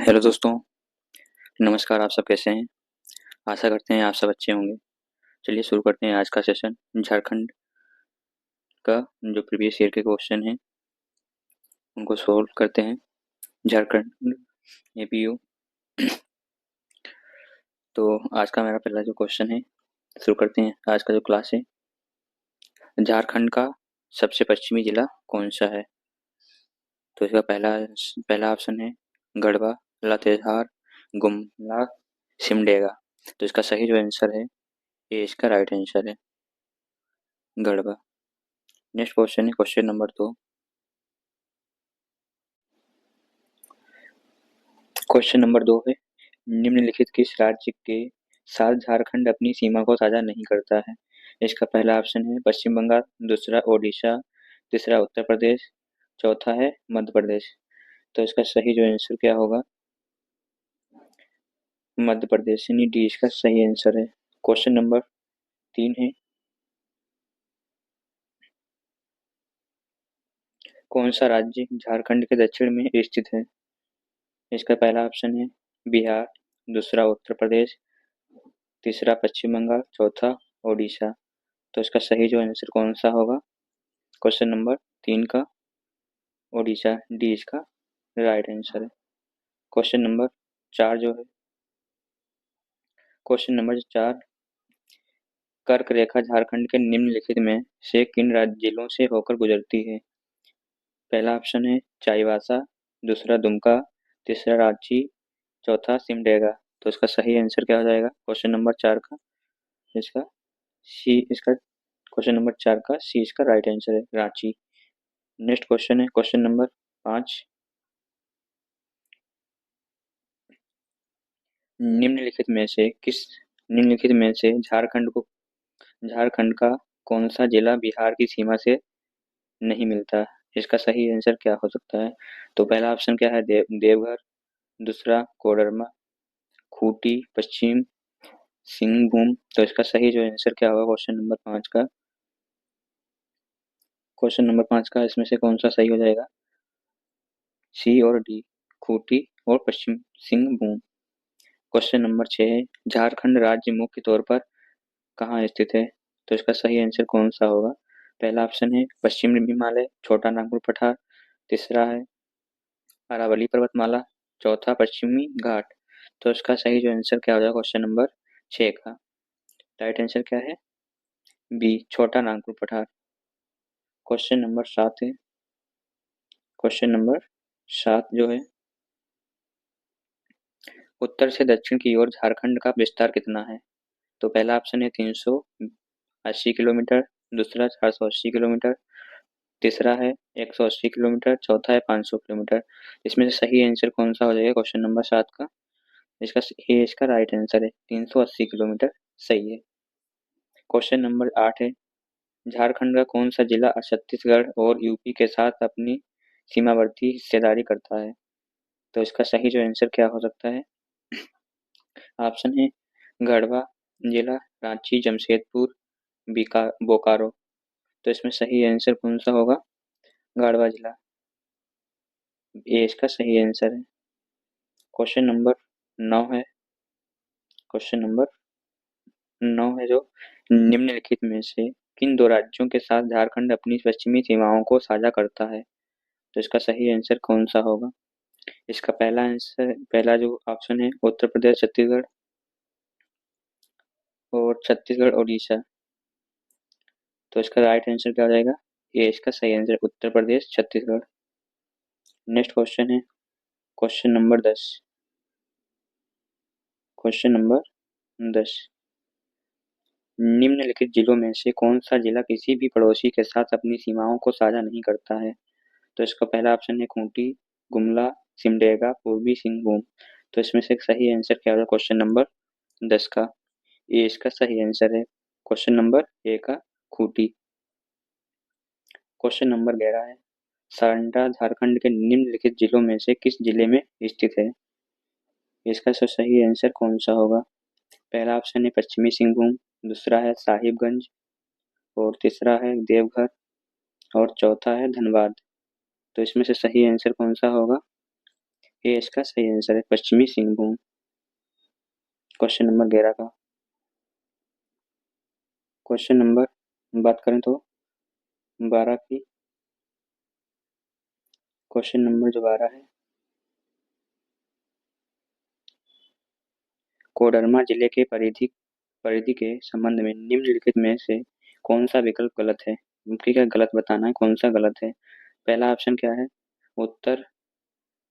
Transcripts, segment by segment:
Hello दोस्तों, नमस्कार। आप सब कैसे हैं? आशा करते हैं आप सब अच्छे होंगे। चलिए शुरू करते हैं आज का सेशन। झारखंड का जो प्रीवियस ईयर के क्वेश्चन हैं उनको सॉल्व करते हैं। झारखंड एपीयू। तो आज का मेरा पहला जो क्वेश्चन है, शुरू करते हैं। आज का जो क्लास है, झारखंड का सबसे पश्चिमी जिला कौन सा है? तो इसका पहला ऑप्शन है गढ़वा, लातेहार, गुमला, सिमडेगा। तो इसका सही जो आंसर है, ये इसका राइट आंसर है, गढ़वा। नेक्स्ट क्वेश्चन है क्वेश्चन नंबर 2। क्वेश्चन नंबर 2 है, निम्नलिखित किस राज्य के साथ झारखंड अपनी सीमा को साझा नहीं करता है? इसका पहला ऑप्शन है पश्चिम बंगाल, दूसरा ओडिशा, तीसरा उत्तर प्रदेश, चौथा है मध्य प्रदेश। तो इसका सही जो आंसर क्या होगा? मध्य प्रदेश, यानी डी इसका सही आंसर है। क्वेश्चन नंबर 3 है, कौन सा राज्य झारखंड के दक्षिण में स्थित है? इसका पहला ऑप्शन है बिहार, दूसरा उत्तर प्रदेश, तीसरा पश्चिम बंगाल, चौथा ओडिशा। तो इसका सही जो आंसर कौन सा होगा? क्वेश्चन नंबर 3 का ओडिशा, डी इसका राइट आंसर है। क्वेश्चन नंबर 4 जो है, क्वेश्चन नंबर 4, कर्क रेखा झारखंड के निम्नलिखित में से किन जिलों से होकर गुजरती है? पहला ऑप्शन है चाईबासा, दूसरा दुमका, तीसरा रांची, चौथा सिमडेगा। तो इसका सही आंसर क्या हो जाएगा क्वेश्चन नंबर 4 का? इसका सी, इसका क्वेश्चन नंबर 4 का सी इसका राइट आंसर है, रांची। नेक्स्ट क्वेश्चन है क्वेश्चन नंबर 5, निम्नलिखित में से झारखंड का कौन सा जिला बिहार की सीमा से नहीं मिलता? इसका सही आंसर क्या हो सकता है? तो पहला ऑप्शन क्या है देवघर, दूसरा कोडरमा, खूंटी, पश्चिम सिंहभूम। तो इसका सही जो आंसर क्या होगा क्वेश्चन नंबर 5 का? क्वेश्चन नंबर 5 का इसमें से कौन सा सही हो जाएगा? सी और डी, खूंटी और पश्चिम सिंहभूम। क्वेश्चन नंबर 6 है, झारखंड राज्य मुख्य तौर पर कहाँ स्थित है? तो इसका सही आंसर कौन सा होगा? पहला ऑप्शन है पश्चिमी हिमालय, छोटा नागपुर पठार, तीसरा है अरावली पर्वतमाला, चौथा पश्चिमी घाट। तो इसका सही जो आंसर क्या हो जाएगा क्वेश्चन नंबर 6 का? राइट आंसर क्या है? बी, छोटा नागपुर पठार। क्वेश्चन नंबर 7 है, क्वेश्चन नंबर 7 जो है, उत्तर से दक्षिण की ओर झारखंड का विस्तार कितना है? तो पहला ऑप्शन है 380 किलोमीटर, दूसरा 480 किलोमीटर, तीसरा है 180 किलोमीटर, चौथा है 500 किलोमीटर। इसमें से सही आंसर कौन सा हो जाएगा क्वेश्चन नंबर 7 का? इसका ये इसका राइट आंसर है, 380 किलोमीटर सही है। क्वेश्चन नंबर 8 है, झारखंड का कौन सा जिला छत्तीसगढ़ और यूपी के साथ अपनी सीमावर्ती हिस्सेदारी करता है? तो इसका सही जो आंसर क्या हो सकता है? ऑप्शन है गढ़वा जिला, रांची, जमशेदपुर, बोकारो। तो इसमें सही आंसर कौन सा होगा? गढ़वा जिला, ये इसका सही आंसर है। क्वेश्चन नंबर 9 है, क्वेश्चन नंबर 9 है जो, निम्नलिखित में से किन दो राज्यों के साथ झारखंड अपनी पश्चिमी सीमाओं को साझा करता है? तो इसका सही आंसर कौन सा होगा? इसका पहला जो ऑप्शन है उत्तर प्रदेश, छत्तीसगढ़ और छत्तीसगढ़ ओडिशा। तो इसका राइट आंसर क्या हो जाएगा? ये इसका सही answer Uttar Pradesh, Chhattisgarh. Next question है क्वेश्चन नंबर 10, क्वेश्चन नंबर 10, निम्नलिखित जिलों में से कौन सा जिला किसी भी पड़ोसी के साथ अपनी सीमाओं को साझा नहीं करता है? तो इसका पहला ऑप्शन है खूंटी, गुमला, सिमडेगा, पूर्वी सिंहभूम। तो इसमें से सही आंसर क्या होगा क्वेश्चन नंबर 10 का? ये इसका सही आंसर है, क्वेश्चन नंबर ए का खूंटी। क्वेश्चन नंबर 11 है, सांडा झारखंड के निम्नलिखित जिलों में से किस जिले में स्थित है? इसका सही आंसर कौन सा होगा? पहला ऑप्शन है पश्चिमी सिंहभूम, दूसरा है साहिबगंज और तीसरा है देवघर और चौथा है धनबाद। तो इसमें से सही आंसर कौन सा होगा? ये इसका सही आंसर है, पश्चिमी सिंहभूम। क्वेश्चन नंबर 11 का क्वेश्चन नंबर बात करें तो 12 की। क्वेश्चन नंबर जो 12 है, कोडरमा जिले के परिधि परिधि के संबंध में निम्नलिखित में से कौन सा विकल्प गलत है? ठीक है, गलत बताना है, कौन सा गलत है। पहला ऑप्शन क्या है? उत्तर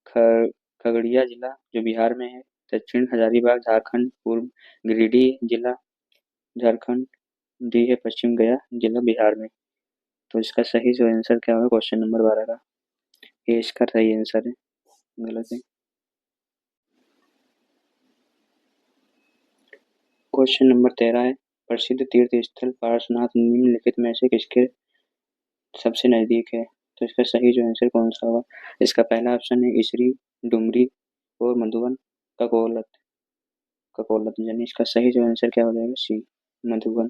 ख- खगड़िया जिला जो बिहार में है, दक्षिण हजारीबाग झारखंड, पूर्व गिरिडीह जिला झारखंड, डी है पश्चिम गया जिला बिहार में। तो इसका सही जो आंसर क्या होगा क्वेश्चन नंबर 12 का? ये इसका सही आंसर है, गलत है। क्वेश्चन नंबर 13 है, प्रसिद्ध तीर्थ स्थल पार्श्वनाथ निम्नलिखित में से किसके सबसे नजदीक है? तो इसका सही जो आंसर कौन सा होगा? इसका पहला ऑप्शन है इसरी, डुमरी और मधुबन, ककोलत। ककोलत यानी इसका सही जो आंसर क्या हो जाएगा? सी, मधुबन।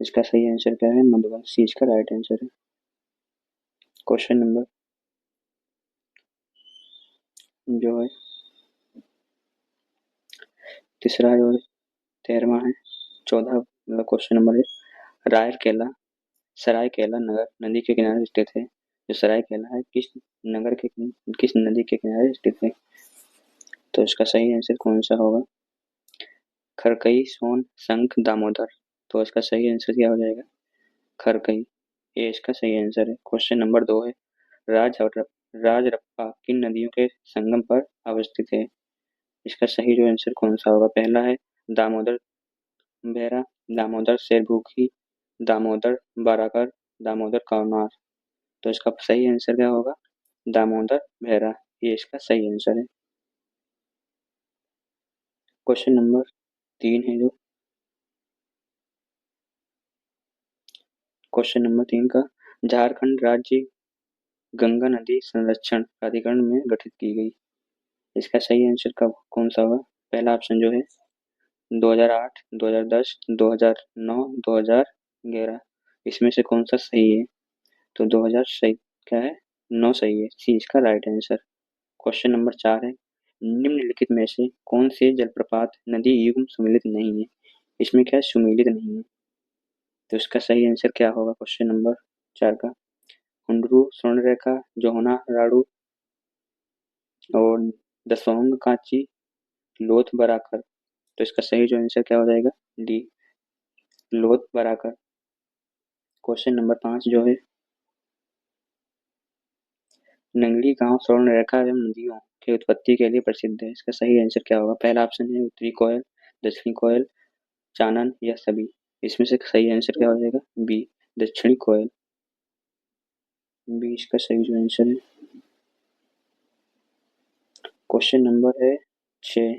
इसका सही आंसर क्या है? मधुबन, सी इसका राइट आंसर है। क्वेश्चन नंबर जो है तीसरा जो है 13वां है, 14 मतलब क्वेश्चन नंबर है, रायरकेला सरायकेला नगर नदी के किनारे स्थित है। जो सरायकेला है नगर के किस नदी के किनारे स्थित है? तो इसका सही आंसर कौन सा होगा? खरकई, सोन, शंख, दामोदर। तो इसका सही आंसर क्या हो जाएगा? खरकई, ये इसका सही आंसर है। क्वेश्चन नंबर 2 है, राजरप्पा किन नदियों के संगम पर अवस्थित है? इसका सही जो आंसर कौन सा होगा? पहला है दामोदर बहरा, दामोदर शेरभूखी, दामोदर बाराकर, दामोदर कवनार। तो इसका सही आंसर क्या होगा? दामोदर बहरा, ये इसका सही आंसर है। क्वेश्चन नंबर 3 है जो क्वेश्चन नंबर 3 का, झारखंड राज्य गंगा नदी संरक्षण प्राधिकरण में गठित की गई। इसका सही आंसर कब कौन सा होगा? पहला ऑप्शन जो है 2008, 2010, 2009, 2011। इसमें से कौन सा सही है? तो 2000 सही क्या है? 9 सही है, सी इसका राइट आंसर। क्वेश्चन नंबर 4 है, निम्नलिखित में से कौन से जलप्रपात नदी युग्म सुमेलित नहीं है? इसमें क्या है? सुमेलित नहीं है। तो इसका सही आंसर क्या होगा क्वेश्चन नंबर 4 का? हुंडरू, स्वर्णरेखा, जोहना राडू और दसोंग कांची, लोथ बराकर। तो इसका सही जो आंसर क्या हो जाएगा? डी, लोथ बराकर। क्वेश्चन नंबर 5 जो है, नंगली गांव स्वर्ण रेखा एवं नदियों की उत्पत्ति के लिए प्रसिद्ध है। इसका सही आंसर क्या होगा? पहला ऑप्शन है उत्तरी कोयल, दक्षिणी कोयल, चानन या सभी। इसमें से सही आंसर क्या हो जाएगा? बी, दक्षिणी कोयल। बी इसका सही जो आंसर है। क्वेश्चन नंबर है 6,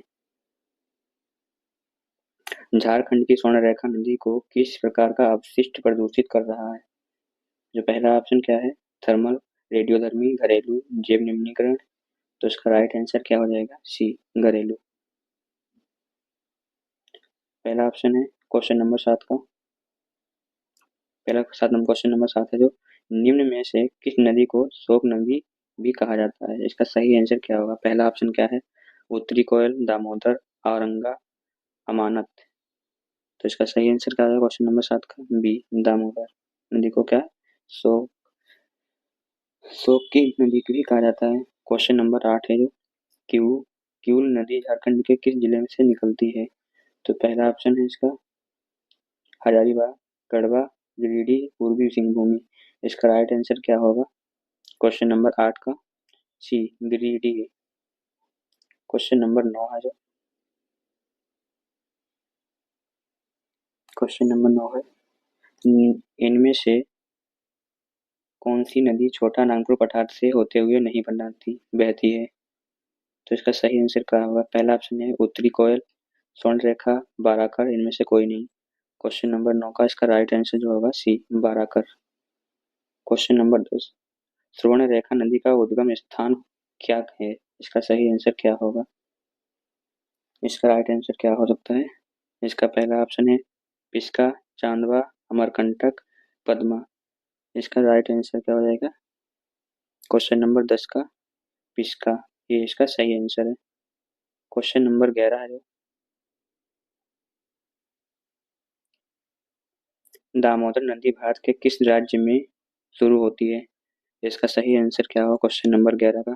झारखंड की स्वर्ण रेखा नदी को किस प्रकार का अपशिष्ट प्रदूषित कर रहा है? जो पहला ऑप्शन क्या है? थर्मल, रेडियोधर्मी, घरेलू, जैव निम्नीकरण। तो इसका राइट आंसर क्या हो जाएगा? सी, घरेलू। पहला ऑप्शन है क्वेश्चन नंबर 7 का, पहला 7 नंबर क्वेश्चन नंबर 7 है जो, निम्न में से किस नदी को शोक नदी भी कहा जाता है? इसका सही आंसर क्या होगा? पहला ऑप्शन क्या है? उत्तरी कोयल, दामोदर, औरंगा, अमानत। तो इसका सही आंसर क्या होगा क्वेश्चन नंबर 7 का? बी, दामोदर नदी को क्या शोक शोक की नदी भी कहा जाता है। क्वेश्चन नंबर 8 है जो, क्यू क्यूल नदी झारखंड के किस जिले में से निकलती है? तो पहला ऑप्शन है इसका हजारीबाग, गढ़वा, गिरिडीह, पूर्वी सिंहभूम। इसका राइट आंसर क्या होगा क्वेश्चन नंबर 8 का? सी, गिरिडीह। क्वेश्चन नंबर 9 है जो, क्वेश्चन नंबर 9 है, इनमें से कौन सी नदी छोटा नागपुर पठार से होते हुए नहीं बनाती बहती है? तो इसका सही आंसर क्या होगा? पहला ऑप्शन है उत्तरी कोयल, स्वर्ण रेखा, बाराकर, इनमें से कोई नहीं। क्वेश्चन नंबर 9 का इसका राइट आंसर जो होगा सी, बाराकर। क्वेश्चन नंबर 10, सुवर्ण रेखा नदी का उद्गम स्थान क्या है? इसका सही आंसर क्या होगा? इसका राइट आंसर क्या हो सकता है? इसका पहला ऑप्शन है पिस्का, चांदवा, अमरकंटक, पद्मा। इसका राइट आंसर क्या हो जाएगा क्वेश्चन नंबर 10 का? पिस्का, ये इसका सही आंसर है। क्वेश्चन नंबर 11 है जो, दामोदर नदी भारत के किस राज्य में शुरू होती है? इसका सही आंसर क्या होगा क्वेश्चन नंबर 11 का?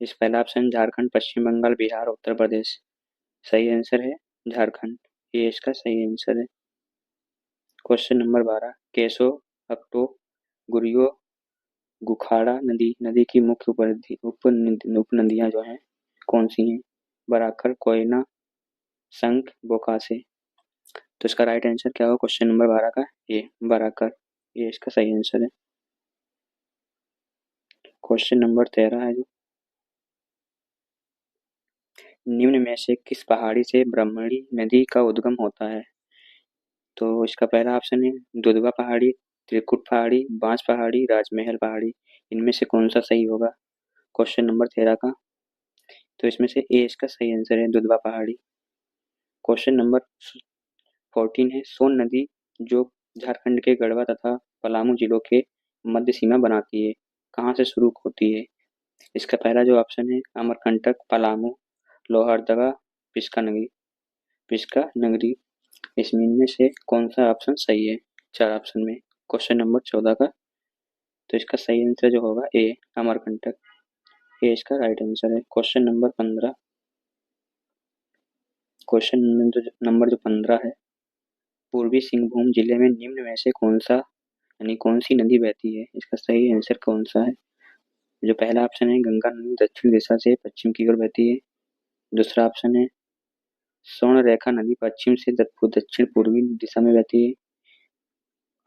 इस पहला ऑप्शन झारखंड, पश्चिम बंगाल, बिहार, उत्तर प्रदेश। सही आंसर है झारखंड। ये इसका सही आंसर है। क्वेश्चन नंबर 12, केशो, अक्टो, गुरियो, गुखाड़ा नदी नदी की मुख्य उपनदियां जो हैं कौन सी हैं? बराकर, कोयना, संख, बोकासे। तो इसका राइट आंसर क्या होगा क्वेश्चन नंबर 12 का? ये बराकर। ये इसका सही आंसर है। क्वेश्चन नंबर 13 है जो, निम्न में से किस पहाड़ी से ब्राह्मणी नदी का उद्गम होता है? तो इसका पहला ऑप्शन है दुधवा पहाड़ी, त्रिकुट पहाड़ी, बांस पहाड़ी, राजमहल पहाड़ी। इनमें से कौन सा सही होगा क्वेश्चन नंबर 13 का? तो इसमें से ए इसका सही आंसर है, दुधवा पहाड़ी। क्वेश्चन नंबर 14 है, सोन नदी जो झारखंड के गढ़वा तथा पलामू जिलों के मध्य सीमा बनाती है, कहाँ से शुरू होती है? इसका पहला जो ऑप्शन है अमरकंटक, पलामू, लोहरदगा, पिस्का नगरी। पिस्का नगरी। इसमें इनमें से कौन सा ऑप्शन सही है चार ऑप्शन में क्वेश्चन नंबर 14 का? तो इसका सही आंसर जो होगा ए, अमरकंटक। ये इसका राइट आंसर है। Question number 15। क्वेश्चन नंबर जो 15 है, पूर्वी सिंहभूम जिले में निम्न में से कौन सा यानी कौन सी नदी बहती है? इसका सही आंसर कौन सा है? जो पहला ऑप्शन है गंगा नदी दक्षिण दिशा से पश्चिम की ओर बहती है। दूसरा ऑप्शन है स्वर्ण रेखा नदी पश्चिम से दक्षिण पूर्वी दिशा में बहती है।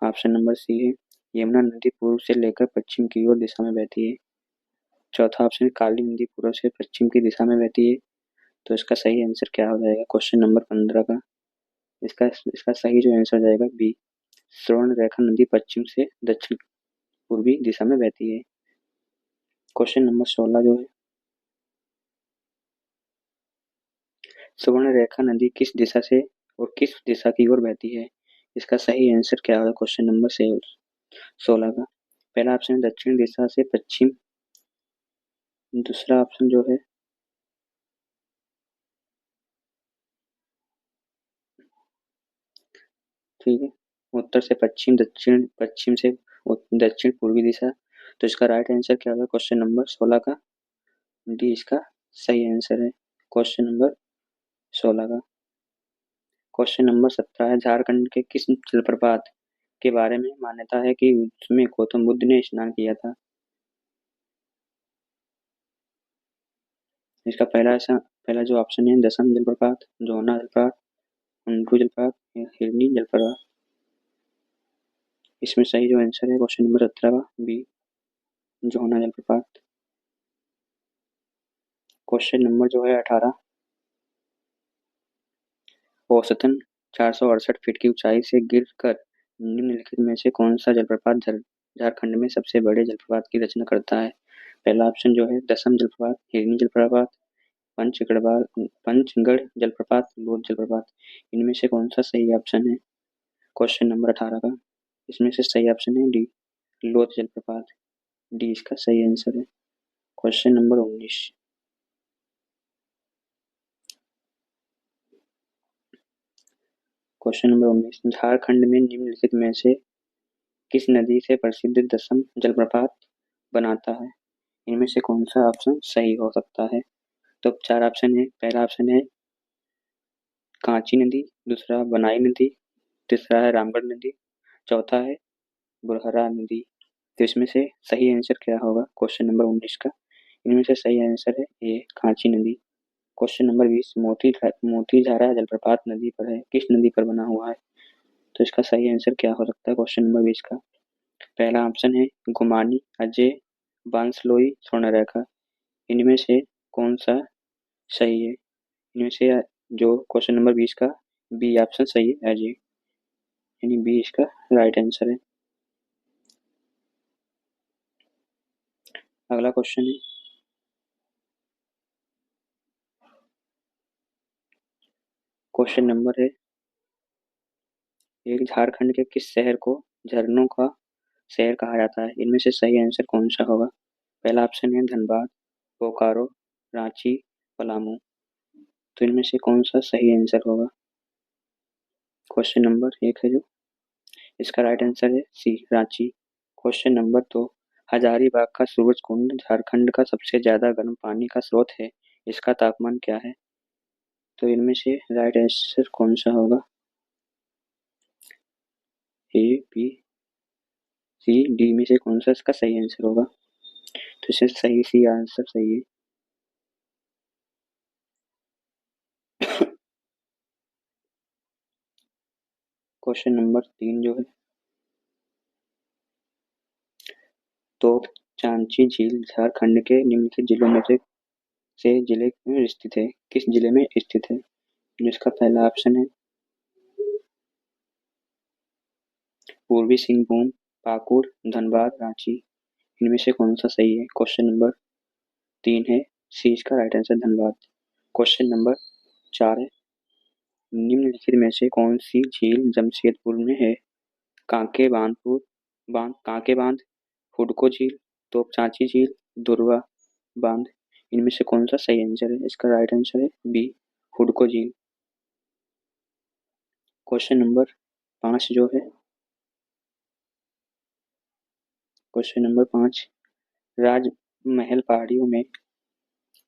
ऑप्शन नंबर सी है यमुना नदी पूर्व से लेकर पश्चिम की ओर दिशा में बहती है। चौथा ऑप्शन है काली नदी पूर्व से पश्चिम की दिशा में बहती है। तो इसका सही आंसर क्या हो जाएगा क्वेश्चन नंबर 15 का? इसका इसका सही जो आंसर जाएगा बी, स्वर्ण रेखा नदी पश्चिम से दक्षिण पूर्वी दिशा में बहती है। क्वेश्चन नंबर 16 जो है, स्वर्ण रेखा नदी किस दिशा से और किस दिशा की ओर बहती है? इसका सही आंसर क्या होगा क्वेश्चन नंबर 16 का? पहला ऑप्शन है दक्षिण दिशा से पश्चिम। दूसरा ऑप्शन जो है ठीक है उत्तर से पश्चिम, दक्षिण पश्चिम से दक्षिण पूर्वी दिशा। तो इसका राइट आंसर क्या होगा क्वेश्चन नंबर 16 का? डी इसका सही आंसर है क्वेश्चन नंबर 16 का। क्वेश्चन नंबर 17 है, झारखंड के किस जलप्रपात के बारे में मान्यता है कि उसमें गौतम बुद्ध ने स्नान किया था? इसका पहला जो ऑप्शन है दसम जलप्रपात, जोना जलप्रपात, हुंड्रू जलप्रपात, हिरनी जलप्रपात। इसमें सही जो आंसर है क्वेश्चन नंबर 17 का बी, जोना जलप्रपात। क्वेश्चन नंबर जो है 18, औसतन 468 फीट की ऊंचाई से गिरकर निम्नलिखित में से कौन सा जलप्रपात झारखंड में सबसे बड़े जलप्रपात की रचना करता है? पहला ऑप्शन जो है दसम जलप्रपात, हिरनी जलप्रपात, पंचगढ़ जलप्रपात, लोध जलप्रपात। इनमें से कौन सा सही ऑप्शन है क्वेश्चन नंबर 18 का? इसमें से सही ऑप्शन है डी, लोध जलप्रपात। डी इसका सही आंसर है। Question number 19। Question number 19, Jharkhand में निम्नलिखित में से किस नदी से प्रसिद्ध दसम जलप्रपात बनाता है? इनमें से कौन सा ऑप्शन सही हो सकता है? तो चार ऑप्शन है। पहला ऑप्शन है कांची नदी, दूसरा बनाई नदी, तीसरा है रामगढ़ नदी, चौथा है बुरहरा नदी। तो इसमें से सही आंसर क्या होगा क्वेश्चन नंबर 19 का? इनमें से सही आंसर है ये कांची नदी। क्वेश्चन नंबर 20, मोतीधारा जलप्रपात नदी पर है, किस नदी पर बना हुआ है? तो इसका सही आंसर क्या हो सकता है क्वेश्चन नंबर 20 का? पहला ऑप्शन है गुमानी, अजय, बांसलोई, स्वर्णरेखा। इनमें से कौन सा सही है? इनमें से जो क्वेश्चन नंबर 20 का बी ऑप्शन सही है, अजय। यानी बी इसका राइट आंसर है। अगला क्वेश्चन है, क्वेश्चन नंबर है एक, झारखंड के किस शहर को झरनों का शहर कहा जाता है? इनमें से सही आंसर कौन सा होगा? पहला ऑप्शन है धनबाद, बोकारो, रांची, पलामू। तो इनमें से कौन सा सही आंसर होगा? क्वेश्चन नंबर 1 है जो इसका राइट आंसर है सी, रांची। क्वेश्चन नंबर 2, हजारीबाग का सूरज कुंड झारखंड का सबसे ज्यादा गर्म पानी का स्रोत है, इसका तापमान क्या है? तो इनमें से राइट आंसर कौन सा होगा? ए, बी, सी, डी में से कौन सा इसका सही आंसर होगा? तो इससे सही सी आंसर सही है। क्वेश्चन नंबर 3 जो है, तोपचांची झील झारखंड के निम्नलिखित जिलों में से जिले में स्थित है, किस जिले में स्थित है? जिसका पहला ऑप्शन है पूर्वी सिंहभूम, पाकुड़, धनबाद, रांची। इनमें से कौन सा सही है? क्वेश्चन नंबर 3 है सी, इसका right answer Dhanbad. Question number 4 है, निम्नलिखित में से कौन सी झील जमशेदपुर में है? कांके बांध, हुडको झील, तोपचांची झील, दुर्वा बांध। इनमें से कौन सा सही आंसर है? इसका राइट आंसर है बी, हुडको झील। क्वेश्चन नंबर 5 जो है, क्वेश्चन नंबर 5, राजमहल पहाड़ियों में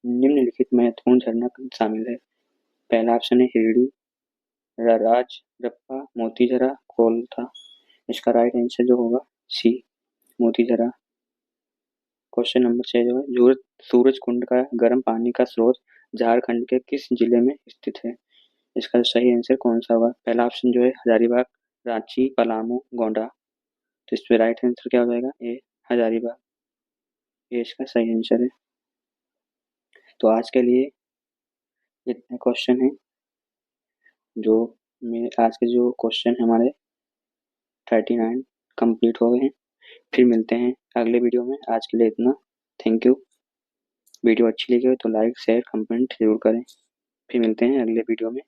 निम्नलिखित महत्वपूर्ण झरना शामिल है। पहला ऑप्शन है हिरडी, राज रप्पा, मोतीझरा, कोलथा। इसका राइट आंसर जो होगा सी, मोतीझरा। क्वेश्चन नंबर 6 जो है, सूरज कुंड का गर्म पानी का स्रोत झारखंड के किस जिले में स्थित है? इसका सही आंसर कौन सा होगा? पहला ऑप्शन जो है हजारीबाग, रांची, पलामू, गोंडा। तो इस पे राइट आंसर क्या हो जाएगा? ए, हजारीबाग। ये इसका सही आंसर है। तो आज के लिए इतने क्वेश्चन हैं जो आज के जो क्वेश्चन हमारे 39 कंप्लीट हो गए हैं। फिर मिलते हैं अगले वीडियो में। आज के लिए इतना। Thank you. वीडियो अच्छी लगी हो तो लाइक शेयर कमेंट जरूर करें। फिर मिलते हैं अगले वीडियो में।